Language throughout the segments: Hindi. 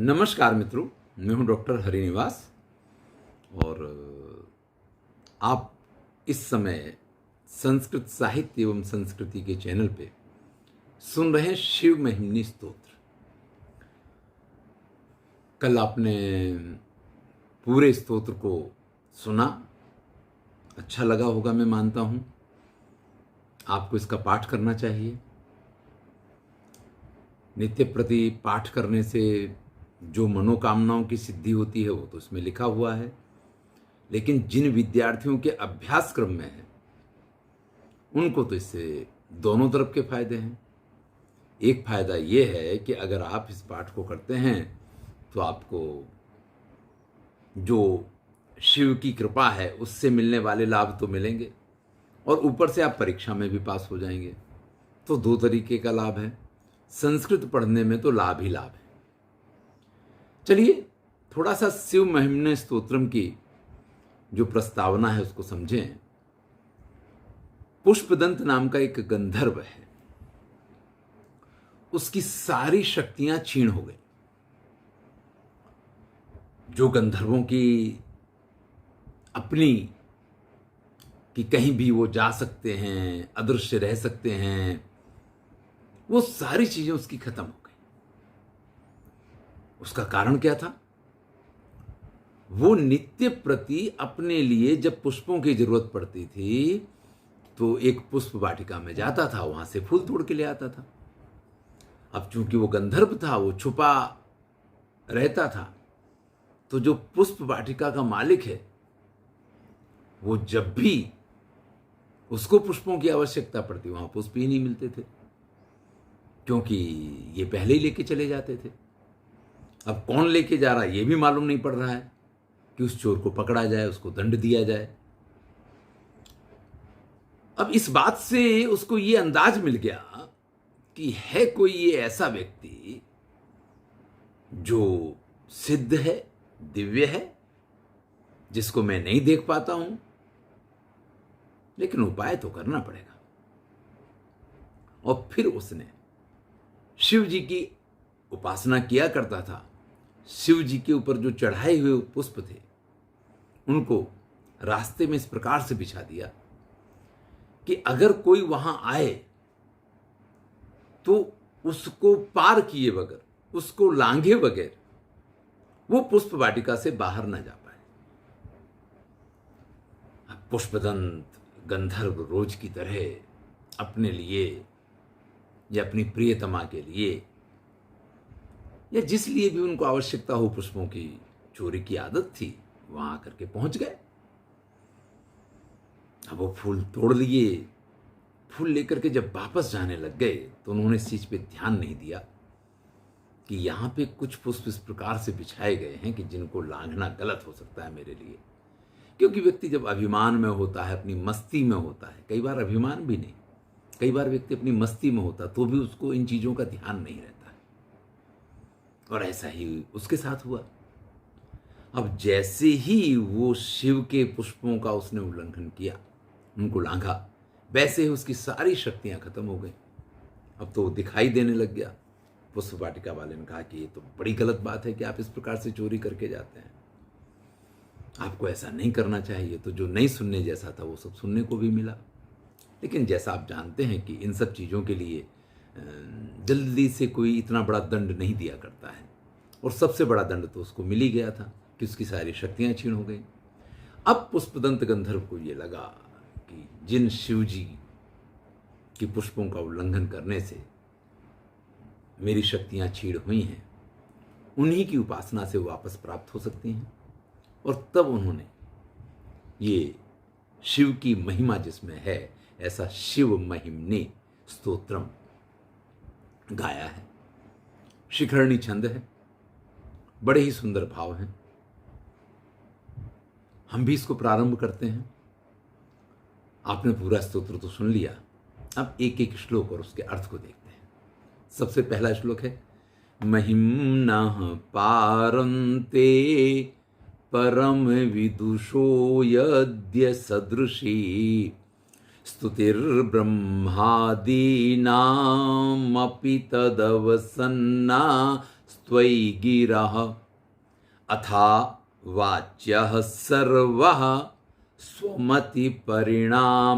नमस्कार मित्रों, मैं हूं डॉक्टर हरिनिवास और आप इस समय संस्कृत साहित्य एवं संस्कृति के चैनल पे सुन रहे हैं शिव महिमनी स्तोत्र। कल आपने पूरे स्तोत्र को सुना, अच्छा लगा होगा मैं मानता हूं। आपको इसका पाठ करना चाहिए। नित्य प्रति पाठ करने से जो मनोकामनाओं की सिद्धि होती है वो तो इसमें लिखा हुआ है, लेकिन जिन विद्यार्थियों के अभ्यास क्रम में है उनको तो इससे दोनों तरफ के फायदे हैं। एक फायदा ये है कि अगर आप इस पाठ को करते हैं तो आपको जो शिव की कृपा है उससे मिलने वाले लाभ तो मिलेंगे और ऊपर से आप परीक्षा में भी पास हो जाएंगे। तो दो तरीके का लाभ है। संस्कृत पढ़ने में तो लाभ ही लाभ है। चलिए थोड़ा सा शिव महिमने स्तोत्रम की जो प्रस्तावना है उसको समझें। पुष्पदंत नाम का एक गंधर्व है, उसकी सारी शक्तियां क्षीण हो गई। जो गंधर्वों की अपनी कि कहीं भी वो जा सकते हैं, अदृश्य रह सकते हैं, वो सारी चीजें उसकी खत्म हो गई। उसका कारण क्या था? वो नित्य प्रति अपने लिए जब पुष्पों की जरूरत पड़ती थी तो एक पुष्प वाटिका में जाता था, वहां से फूल तोड़ के ले आता था। अब चूंकि वो गंधर्व था, वो छुपा रहता था, तो जो पुष्प वाटिका का मालिक है वो जब भी उसको पुष्पों की आवश्यकता पड़ती वहां पुष्प ही नहीं मिलते थे, क्योंकि ये पहले ही लेके चले जाते थे। अब कौन लेके जा रहा है ये भी मालूम नहीं पड़ रहा है कि उस चोर को पकड़ा जाए, उसको दंड दिया जाए। अब इस बात से उसको ये अंदाज मिल गया कि है कोई ये ऐसा व्यक्ति जो सिद्ध है, दिव्य है, जिसको मैं नहीं देख पाता हूं, लेकिन उपाय तो करना पड़ेगा। और फिर उसने शिव जी की उपासना किया करता था। शिव जी के ऊपर जो चढ़ाए हुए पुष्प थे उनको रास्ते में इस प्रकार से बिछा दिया कि अगर कोई वहां आए तो उसको पार किए बगैर, उसको लांघे बगैर वो पुष्प वाटिका से बाहर ना जा पाए। पुष्पदंत गंधर्व रोज की तरह अपने लिए या अपनी प्रियतमा के लिए या जिस लिए भी उनको आवश्यकता हो पुष्पों की चोरी की आदत थी, वहां आकर के पहुंच गए। अब वो फूल तोड़ लिए। फूल लेकर के जब वापस जाने लग गए तो उन्होंने इस चीज पे ध्यान नहीं दिया कि यहां पे कुछ पुष्प इस प्रकार से बिछाए गए हैं कि जिनको लांघना गलत हो सकता है मेरे लिए। क्योंकि व्यक्ति जब अभिमान में होता है, अपनी मस्ती में होता है, कई बार अभिमान भी नहीं, कई बार व्यक्ति अपनी मस्ती में होता तो भी उसको इन चीजों का ध्यान नहीं रहता है। और ऐसा ही उसके साथ हुआ। अब जैसे ही वो शिव के पुष्पों का उसने उल्लंघन किया, उनको लांघा, वैसे ही उसकी सारी शक्तियां खत्म हो गई। अब तो दिखाई देने लग गया। पुष्प वाटिका वाले ने कहा कि ये तो बड़ी गलत बात है कि आप इस प्रकार से चोरी करके जाते हैं, आपको ऐसा नहीं करना चाहिए। तो जो नहीं सुनने जैसा था वो सब सुनने को भी मिला। लेकिन जैसा आप जानते हैं कि इन सब चीज़ों के लिए जल्दी से कोई इतना बड़ा दंड नहीं दिया करता है, और सबसे बड़ा दंड तो उसको मिल ही गया था कि उसकी सारी शक्तियां क्षीण हो गई। अब पुष्पदंत गंधर्व को ये लगा कि जिन शिव जी की पुष्पों का उल्लंघन करने से मेरी शक्तियां क्षीण हुई हैं, उन्हीं की उपासना से वापस प्राप्त हो सकती हैं। और तब उन्होंने ये शिव की महिमा जिसमें है ऐसा शिव महिमने स्तोत्रम गाया है। शिखरणी छंद है, बड़े ही सुंदर भाव हैं। हम भी इसको प्रारंभ करते हैं। आपने पूरा स्तोत्र तो सुन लिया, अब एक एक श्लोक और उसके अर्थ को देखते हैं। सबसे पहला श्लोक है, महिम्नः पारन्ते परम विदुषो यद्य सदृशी स्तुतिर्ब्रह्मादीनामपि तदवसन्ना त्वयि गिरः अथा वाच्यः सर्वः स्वमति परिणामावधिगुणन्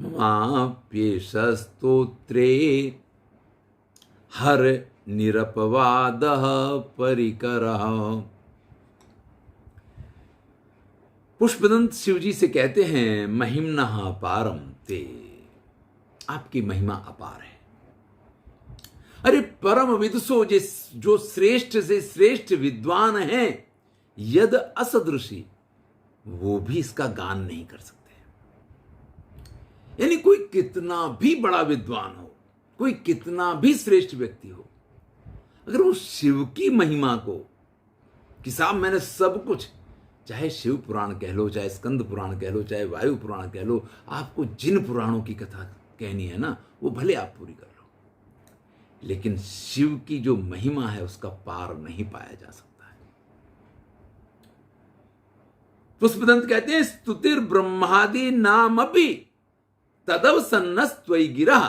ममाप्येष स्तोत्रे हर निरपवादः परिकरः। पुष्पदंत शिवजी से कहते हैं, महिम्नः अपारम ते, आपकी महिमा अपार है। अरे परम विदुषो, जो श्रेष्ठ से श्रेष्ठ विद्वान हैं, यद असदृशी, वो भी इसका गान नहीं कर सकते। यानी कोई कितना भी बड़ा विद्वान हो, कोई कितना भी श्रेष्ठ व्यक्ति हो, अगर वो शिव की महिमा को, कि साहब मैंने सब कुछ, चाहे शिव पुराण कह लो, चाहे स्कंद पुराण कह लो, चाहे वायु पुराण कह लो, आपको जिन पुराणों की कथा कहनी है ना, वो भले आप पूरी कर लो, लेकिन शिव की जो महिमा है उसका पार नहीं पाया जा सकता है। पुष्पदंत कहते हैं, स्तुतिर ब्रह्मादि नाम अपि तदव सन्नस त्वयि गिरः।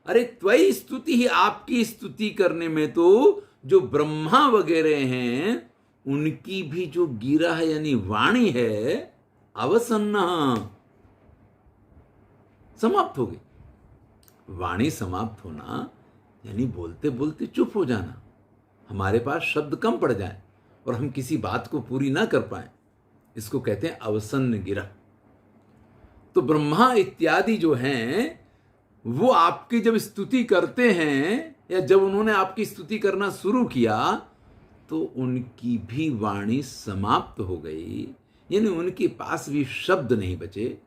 अरे त्वयि स्तुति ही, आपकी स्तुति करने में तो जो ब्रह्मा वगैरह हैं उनकी भी जो गिरा है यानी वाणी है, अवसन्न, समाप्त हो गई। वाणी समाप्त होना यानी बोलते बोलते चुप हो जाना, हमारे पास शब्द कम पड़ जाए और हम किसी बात को पूरी ना कर पाए, इसको कहते हैं अवसन्न गिरा। तो ब्रह्मा इत्यादि जो हैं वो आपकी जब स्तुति करते हैं, या जब उन्होंने आपकी स्तुति करना शुरू किया, तो उनकी भी वाणी समाप्त हो गई, यानी उनके पास भी शब्द नहीं बचे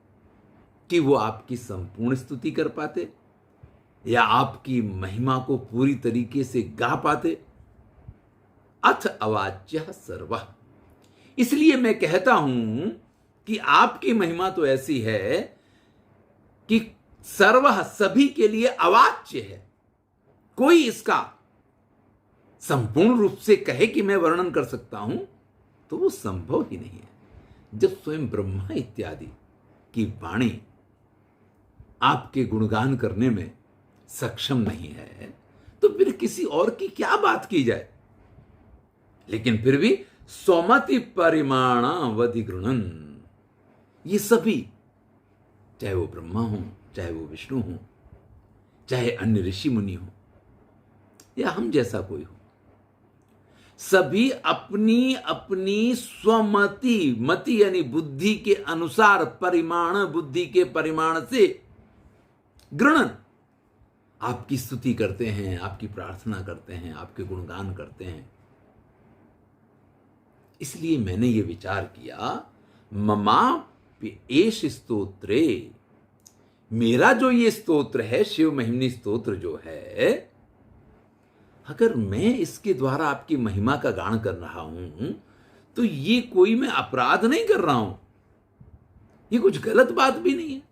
कि वो आपकी संपूर्ण स्तुति कर पाते या आपकी महिमा को पूरी तरीके से गा पाते। अथ अवाच्यः सर्वः, इसलिए मैं कहता हूं कि आपकी महिमा तो ऐसी है कि सर्वः, सभी के लिए अवाच्य है। कोई इसका संपूर्ण रूप से कहे कि मैं वर्णन कर सकता हूं तो वो संभव ही नहीं है। जब स्वयं ब्रह्मा इत्यादि की वाणी आपके गुणगान करने में सक्षम नहीं है, तो फिर किसी और की क्या बात की जाए। लेकिन फिर भी स्वमति परिमाणावधिगृणन्, ये सभी, चाहे वो ब्रह्मा हो, चाहे वो विष्णु हो, चाहे अन्य ऋषि मुनि हो, या हम जैसा कोई हो, सभी अपनी अपनी स्वमति, मति यानी बुद्धि के अनुसार, परिमाण, बुद्धि के परिमाण से गृणन आपकी स्तुति करते हैं, आपकी प्रार्थना करते हैं, आपके गुणगान करते हैं। इसलिए मैंने ये विचार किया, ममाप्येष स्तोत्रे, मेरा जो ये स्तोत्र है, शिव महिम्नि स्तोत्र जो है, अगर मैं इसके द्वारा आपकी महिमा का गान कर रहा हूं तो ये कोई मैं अपराध नहीं कर रहा हूं, ये कुछ गलत बात भी नहीं है।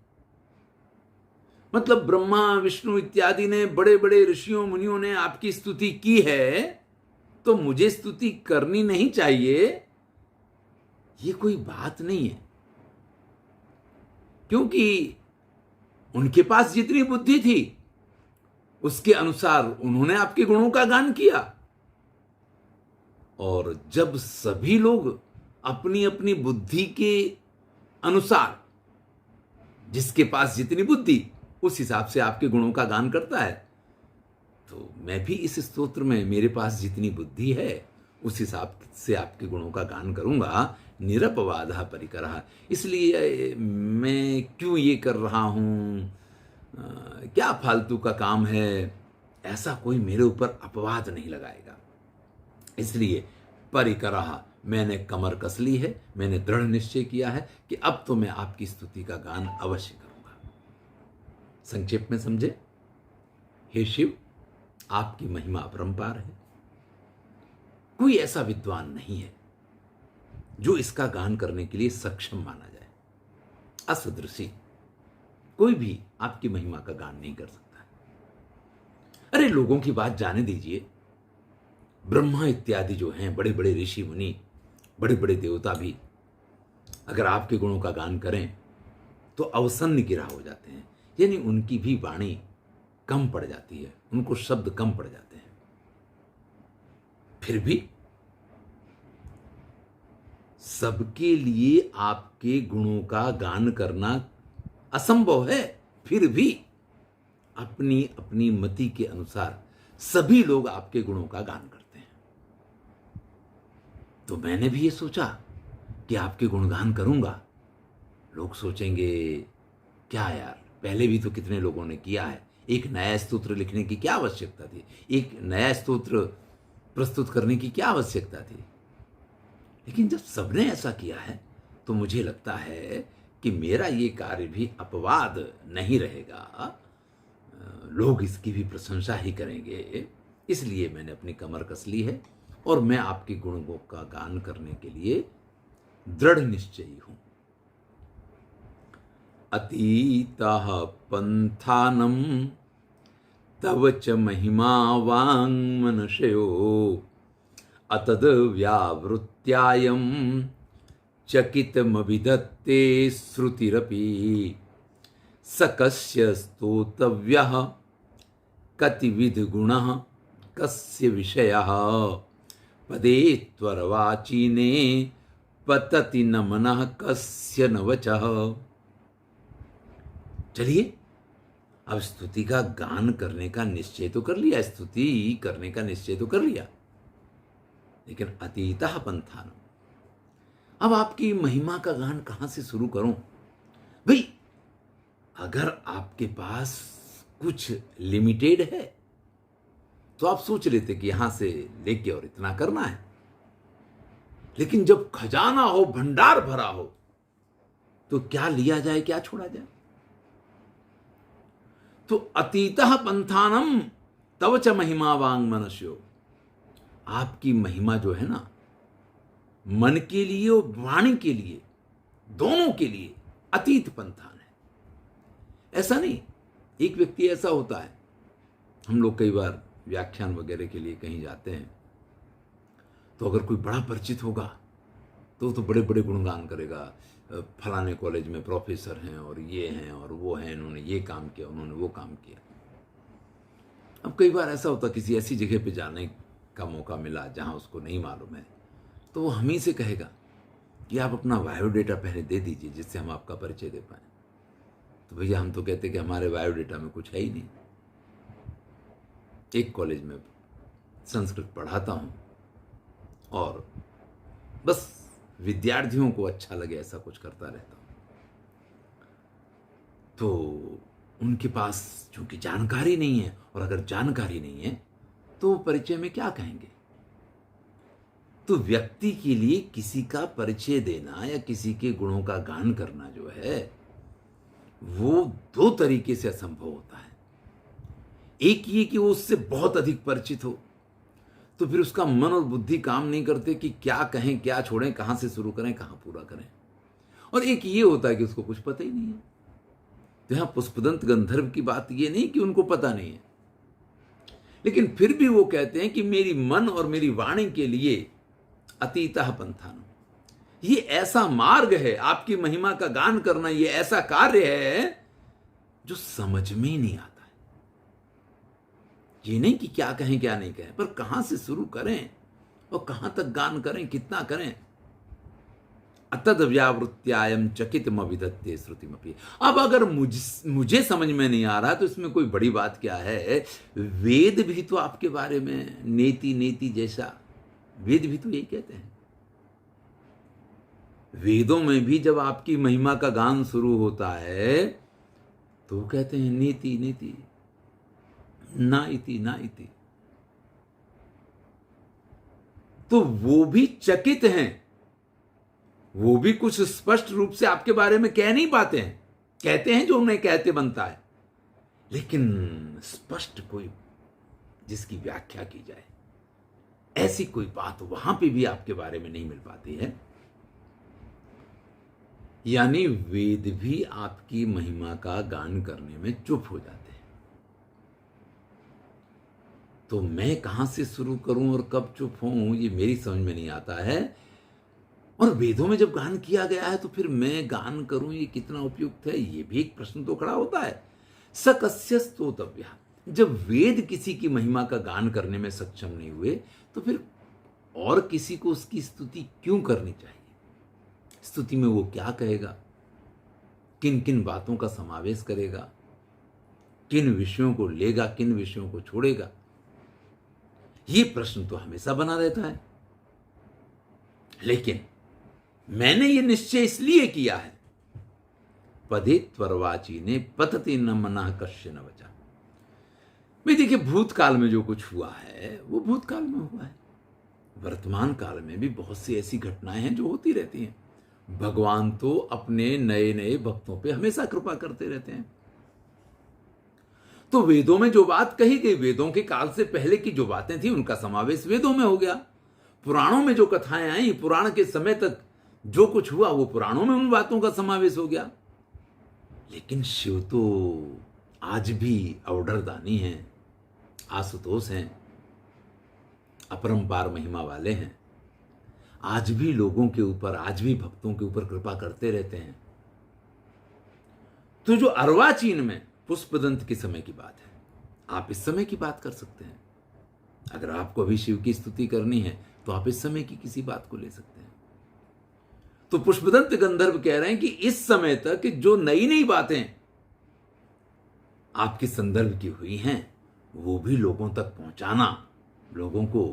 मतलब ब्रह्मा विष्णु इत्यादि ने, बड़े बड़े ऋषियों मुनियों ने आपकी स्तुति की है, तो मुझे स्तुति करनी नहीं चाहिए, ये कोई बात नहीं है। क्योंकि उनके पास जितनी बुद्धि थी उसके अनुसार उन्होंने आपके गुणों का गान किया। और जब सभी लोग अपनी अपनी बुद्धि के अनुसार, जिसके पास जितनी बुद्धि, उस हिसाब से आपके गुणों का गान करता है, तो मैं भी इस स्तोत्र में मेरे पास जितनी बुद्धि है उस हिसाब से आपके गुणों का गान करूंगा। निरपवादः परिकरः, इसलिए मैं क्यों ये कर रहा हूं, क्या फालतू का काम है, ऐसा कोई मेरे ऊपर अपवाद नहीं लगाएगा। इसलिए परिकरः, मैंने कमर कस ली है, मैंने दृढ़ निश्चय किया है कि अब तो मैं आपकी स्तुति का गान अवश्य करूंगा। संक्षेप में समझे, हे शिव, आपकी महिमा अपरंपार है, कोई ऐसा विद्वान नहीं है जो इसका गान करने के लिए सक्षम माना जाए। असदृशी कोई भी आपकी महिमा का गान नहीं कर सकता। अरे लोगों की बात जाने दीजिए, ब्रह्मा इत्यादि जो हैं, बड़े बड़े ऋषि मुनि, बड़े बड़े देवता भी अगर आपके गुणों का गान करें तो अवसन्न गिरा हो जाते हैं, यानी उनकी भी वाणी कम पड़ जाती है, उनको शब्द कम पड़ जाते हैं। फिर भी सबके लिए आपके गुणों का गान करना असंभव है। फिर भी अपनी अपनी मति के अनुसार सभी लोग आपके गुणों का गान करते हैं। तो मैंने भी ये सोचा कि आपके गुणगान करूंगा। लोग सोचेंगे क्या यार, पहले भी तो कितने लोगों ने किया है, एक नया स्तोत्र लिखने की क्या आवश्यकता थी, एक नया स्तोत्र प्रस्तुत करने की क्या आवश्यकता थी। लेकिन जब सबने ऐसा किया है तो मुझे लगता है कि मेरा ये कार्य भी अपवाद नहीं रहेगा, लोग इसकी भी प्रशंसा ही करेंगे। इसलिए मैंने अपनी कमर कस ली है और मैं आपके गुणों का गान करने के लिए दृढ़ निश्चयी हूं। अतीतः पंथानम तव च महिमा वाङ्मनशयो अतद व्यावृत्यायम चकितमभिधत्ते श्रुतिरपि सकस्य स्तोतव्यः कतिविध गुणः कस्य विषयः पदे त्वरवाचीने पतति न मनः कस्य न वचः। चलिए, अब स्तुति का गान करने का निश्चय तो कर लिया, स्तुति करने का निश्चय तो कर लिया, लेकिन अतीतः पंथान, अब आपकी महिमा का गान कहां से शुरू करूं। भाई, अगर आपके पास कुछ लिमिटेड है तो आप सोच लेते कि यहां से लेके और इतना करना है, लेकिन जब खजाना हो, भंडार भरा हो, तो क्या लिया जाए, क्या छोड़ा जाए। तो अतीतः पंथानम तव च महिमा वाङ्मनस्यो, आपकी महिमा जो है ना, मन के लिए और वाणी के लिए, दोनों के लिए अतीत पंथान है। ऐसा नहीं, एक व्यक्ति ऐसा होता है, हम लोग कई बार व्याख्यान वगैरह के लिए कहीं जाते हैं, तो अगर कोई बड़ा परिचित होगा तो बड़े बड़े गुणगान करेगा, फलाने कॉलेज में प्रोफेसर हैं और ये हैं और वो हैं, इन्होंने ये काम किया, उन्होंने वो काम किया। अब कई बार ऐसा होता, किसी ऐसी जगह पे जाने का मौका मिला जहां उसको नहीं मालूम है, तो वो हम ही से कहेगा कि आप अपना बायोडेटा पहले दे दीजिए जिससे हम आपका परिचय दे पाएं। तो भैया हम तो कहते कि हमारे बायोडेटा में कुछ है ही नहीं। एक कॉलेज में संस्कृत पढ़ाता हूं और बस विद्यार्थियों को अच्छा लगे ऐसा कुछ करता रहता हूं। तो उनके पास चूंकि जानकारी नहीं है, और अगर जानकारी नहीं है तो परिचय में क्या कहेंगे। तो व्यक्ति के लिए किसी का परिचय देना या किसी के गुणों का गान करना जो है, वो दो तरीके से असंभव होता है। एक ये कि वो उससे बहुत अधिक परिचित हो, तो फिर उसका मन और बुद्धि काम नहीं करते कि क्या कहें, क्या छोड़ें, कहां से शुरू करें, कहां पूरा करें। और एक ये होता है कि उसको कुछ पता ही नहीं है। तो यहां पुष्पदंत गंधर्व की बात ये नहीं कि उनको पता नहीं है, लेकिन फिर भी वो कहते हैं कि मेरी मन और मेरी वाणी के लिए अतीतः पंथान, ये ऐसा मार्ग है, आपकी महिमा का गान करना ये ऐसा कार्य है जो समझ में ही नहीं आता है। ये नहीं कि क्या कहें क्या नहीं कहें, पर कहां से शुरू करें और कहां तक गान करें, कितना करें। अतद व्यावृत्यायम चकितमभिधत्ते श्रुतिमपि। अब अगर मुझे समझ में नहीं आ रहा तो इसमें कोई बड़ी बात क्या है। वेद भी तो आपके बारे में नेति नेति जैसा, वेद भी तो यही कहते हैं। वेदों में भी जब आपकी महिमा का गान शुरू होता है तो कहते हैं नीति नीति, ना इति ना इति। तो वो भी चकित हैं, वो भी कुछ स्पष्ट रूप से आपके बारे में कह नहीं पाते हैं, कहते हैं जो उन्हें कहते बनता है, लेकिन स्पष्ट कोई जिसकी व्याख्या की जाए ऐसी कोई बात वहां पे भी आपके बारे में नहीं मिल पाती है। यानी वेद भी आपकी महिमा का गान करने में चुप हो जाते हैं। तो मैं कहां से शुरू करूं और कब चुप होऊं, ये मेरी समझ में नहीं आता है। और वेदों में जब गान किया गया है तो फिर मैं गान करूं, ये कितना उपयुक्त है, ये भी एक प्रश्न तो खड़ा होता है। स कस्य स्तोतव्यः, जब वेद किसी की महिमा का गान करने में सक्षम नहीं हुए तो फिर और किसी को उसकी स्तुति क्यों करनी चाहिए? स्तुति में वो क्या कहेगा, किन किन बातों का समावेश करेगा, किन विषयों को लेगा, किन विषयों को छोड़ेगा, ये प्रश्न तो हमेशा बना रहता है। लेकिन मैंने ये निश्चय इसलिए किया है, पदे त्वरवाची ने पतते न मना कश्य न वचा। भाई देखिए, भूतकाल में जो कुछ हुआ है वो भूतकाल में हुआ है। वर्तमान काल में भी बहुत सी ऐसी घटनाएं हैं जो होती रहती हैं। भगवान तो अपने नए नए भक्तों पे हमेशा कृपा करते रहते हैं। तो वेदों में जो बात कही गई, वेदों के काल से पहले की जो बातें थी उनका समावेश वेदों में हो गया। पुराणों में जो कथाएं आई, पुराण के समय तक जो कुछ हुआ वो पुराणों में उन बातों का समावेश हो गया। लेकिन शिव तो आज भी अवडरदानी हैं, आशुतोष हैं, अपरंपार महिमा वाले हैं। आज भी लोगों के ऊपर, आज भी भक्तों के ऊपर कृपा करते रहते हैं। तो जो अर्वाचीन में पुष्पदंत के समय की बात है, आप इस समय की बात कर सकते हैं। अगर आपको अभी शिव की स्तुति करनी है तो आप इस समय की किसी बात को ले सकते हैं। तो पुष्पदंत गंधर्व कह रहे हैं कि इस समय तक जो नई नई बातें आपके संदर्भ की हुई हैं वो भी लोगों तक पहुंचाना, लोगों को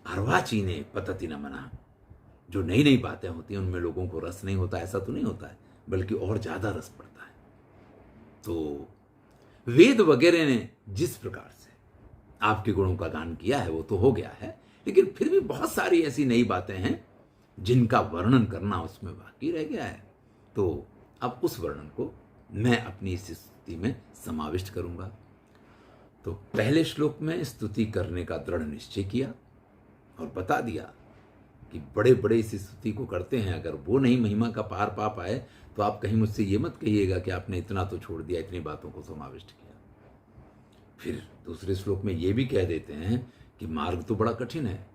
अर्वाचीने पतति न मना। जो नई नई बातें होती हैं उनमें लोगों को रस नहीं होता, ऐसा तो नहीं होता है, बल्कि और ज्यादा रस पड़ता है। तो वेद वगैरह ने जिस प्रकार से आपके गुणों का गान किया है वो तो हो गया है, लेकिन फिर भी बहुत सारी ऐसी नई बातें हैं जिनका वर्णन करना उसमें बाकी रह गया है। तो अब उस वर्णन को मैं अपनी इस स्तुति में समाविष्ट करूंगा। तो पहले श्लोक में स्तुति करने का दृढ़ निश्चय किया और बता दिया कि बड़े बड़े इस स्तुति को करते हैं, अगर वो नहीं महिमा का पार पा पाए तो आप कहीं मुझसे ये मत कहिएगा कि आपने इतना तो छोड़ दिया, इतनी बातों को समाविष्ट किया। फिर दूसरे श्लोक में ये भी कह देते हैं कि मार्ग तो बड़ा कठिन है,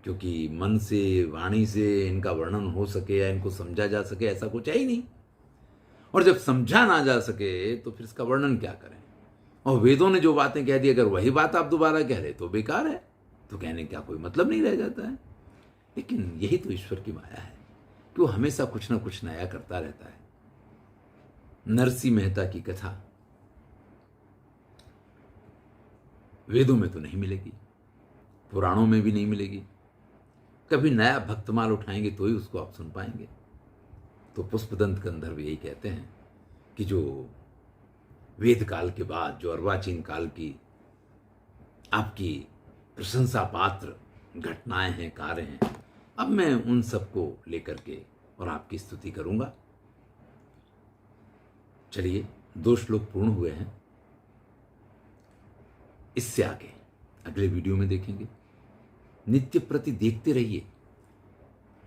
क्योंकि मन से, वाणी से इनका वर्णन हो सके या इनको समझा जा सके ऐसा कुछ है ही नहीं। और जब समझा ना जा सके तो फिर इसका वर्णन क्या करें। और वेदों ने जो बातें कह दी, अगर वही बात आप दोबारा कह रहे तो बेकार है, तो कहने का कोई मतलब नहीं रह जाता है। लेकिन यही तो ईश्वर की माया है कि वो हमेशा कुछ ना कुछ नया करता रहता है। नरसिंह मेहता की कथा वेदों में तो नहीं मिलेगी, पुराणों में भी नहीं मिलेगी। कभी नया भक्तमाल उठाएंगे तो ही उसको आप सुन पाएंगे। तो पुष्पदंत गंधर्व यही कहते हैं कि जो वेद काल के बाद जो अर्वाचीन काल की आपकी प्रशंसा पात्र घटनाएं हैं, कार्य हैं, अब मैं उन सबको लेकर के और आपकी स्तुति करूंगा। चलिए, 2 श्लोक पूर्ण हुए हैं। इससे आगे अगले वीडियो में देखेंगे। नित्य प्रति देखते रहिए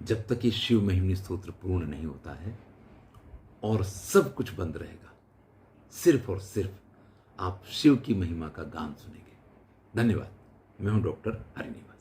जब तक ये शिव महिमनी स्तोत्र पूर्ण नहीं होता है, और सब कुछ बंद रहेगा। सिर्फ और सिर्फ आप शिव की महिमा का गान सुनेंगे। धन्यवाद। मैं हूं डॉक्टर हरिनिवास।